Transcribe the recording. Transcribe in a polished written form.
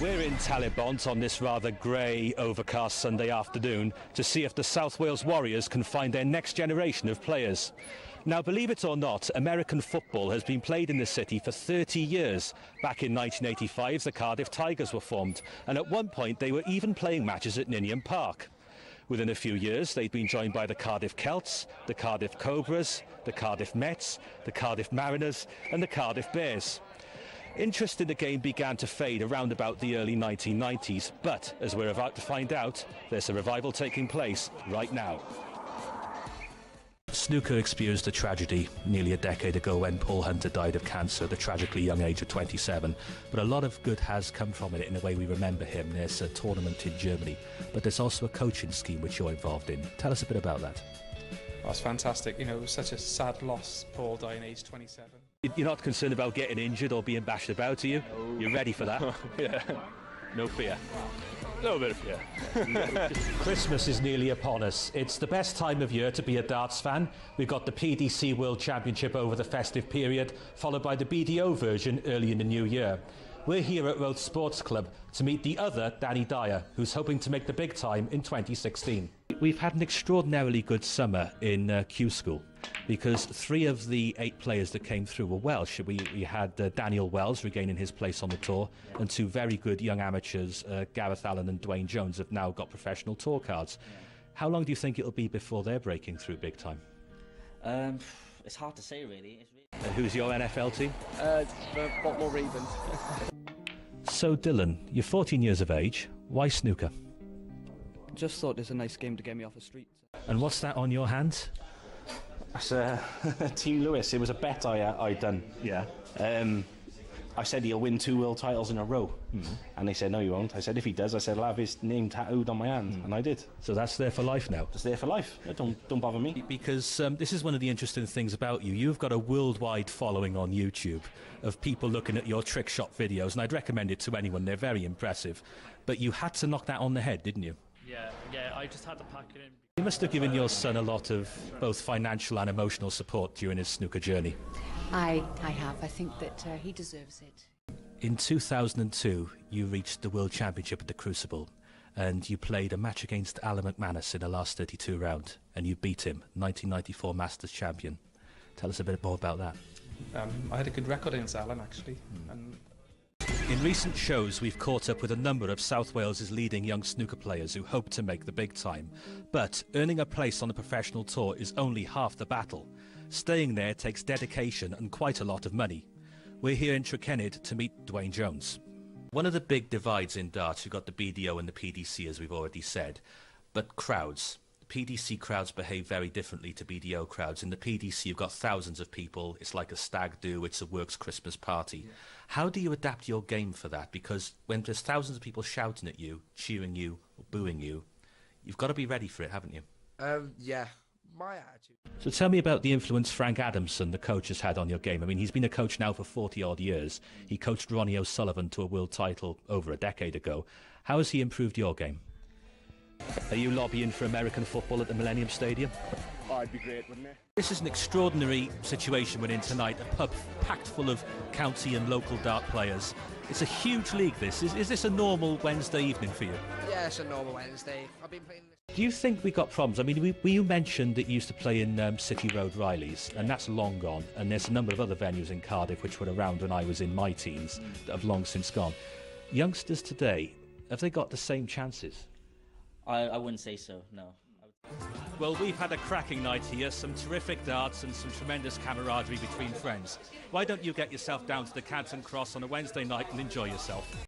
We're in Talibont on this rather grey, overcast Sunday afternoon to see if the South Wales Warriors can find their next generation of players. Now, believe it or not, American football has been played in the city for 30 years. Back in 1985, the Cardiff Tigers were formed, and at one point they were even playing matches at Ninian Park. Within a few years, they'd been joined by the Cardiff Celts, the Cardiff Cobras, the Cardiff Mets, the Cardiff Mariners and the Cardiff Bears. Interest in the game began to fade around about the early 1990s, but as we're about to find out, there's a revival taking place right now. Snooker experienced a tragedy nearly a decade ago when Paul Hunter died of cancer at the tragically young age of 27. But a lot of good has come from it in the way we remember him. There's a tournament in Germany, but there's also a coaching scheme which you're involved in. Tell us a bit about that. Oh, it's fantastic. You know, it was such a sad loss, Paul dying aged 27. You're not concerned about getting injured or being bashed about, are you? No. You're ready for that? Yeah. No fear? A little bit of fear. Christmas is nearly upon us. It's the best time of year to be a darts fan. We've got the PDC World Championship over the festive period, followed by the BDO version early in the new year. We're here at Road Sports Club to meet the other Danny Dyer, who's hoping to make the big time in 2016. We've had an extraordinarily good summer in Q School because 3 of the 8 players that came through were Welsh. We had Daniel Wells regaining his place on the tour, and 2 very good young amateurs, Gareth Allen and Dwayne Jones, have now got professional tour cards. How long do you think it'll be before they're breaking through big time? It's hard to say, really. And who's your NFL team? The Baltimore Ravens. So Dylan, you're 14 years of age. Why snooker? Just thought it's a nice game to get me off the street. And what's that on your hand? That's Team Lewis. It was a bet I'd done. Yeah. I said he'll win 2 world titles in a row. And they said, no, you won't. I said, if he does, I said, I'll have his name tattooed on my hand. And I did. So that's there for life now? It's there for life. Don't bother me. Because this is one of the interesting things about you. You've got a worldwide following on YouTube of people looking at your trick shot videos, and I'd recommend it to anyone. They're very impressive. But you had to knock that on the head, didn't you? Yeah, I just had to pack it in. You must have given your son a lot of both financial and emotional support during his snooker journey. I have. I think that he deserves it. In 2002, you reached the World Championship at the Crucible, and you played a match against Alan McManus in the last 32 round, and you beat him, 1994 Masters champion. Tell us a bit more about that. I had a good record against Alan, actually. And in recent shows, we've caught up with a number of South Wales's leading young snooker players who hope to make the big time. But earning a place on the professional tour is only half the battle. Staying there takes dedication and quite a lot of money. We're here in Trekenid to meet Dwayne Jones. One of the big divides in darts, you've got the BDO and the PDC, as we've already said, but crowds. PDC crowds behave very differently to BDO crowds. In the PDC, you've got thousands of people. It's like a stag do. It's a works Christmas party. Yeah. How do you adapt your game for that? Because when there's thousands of people shouting at you, cheering you, or booing you, you've got to be ready for it, haven't you? Yeah. My attitude. So tell me about the influence Frank Adamson, the coach, has had on your game. I mean, he's been a coach now for 40-odd years. He coached Ronnie O'Sullivan to a world title over a decade ago. How has he improved your game? Are you lobbying for American football at the Millennium Stadium? Oh, it'd be great, wouldn't it? This is an extraordinary situation we're in tonight, a pub packed full of county and local dart players. It's a huge league, this. Is this a normal Wednesday evening for you? Yeah, it's a normal Wednesday. I've been playing this. Do you think we got problems? I mean, you mentioned that you used to play in City Road Riley's, and that's long gone, and there's a number of other venues in Cardiff which were around when I was in my teens that have long since gone. Youngsters today, have they got the same chances? I wouldn't say so, no. Well, we've had a cracking night here, some terrific darts and some tremendous camaraderie between friends. Why don't you get yourself down to the Canton Cross on a Wednesday night and enjoy yourself?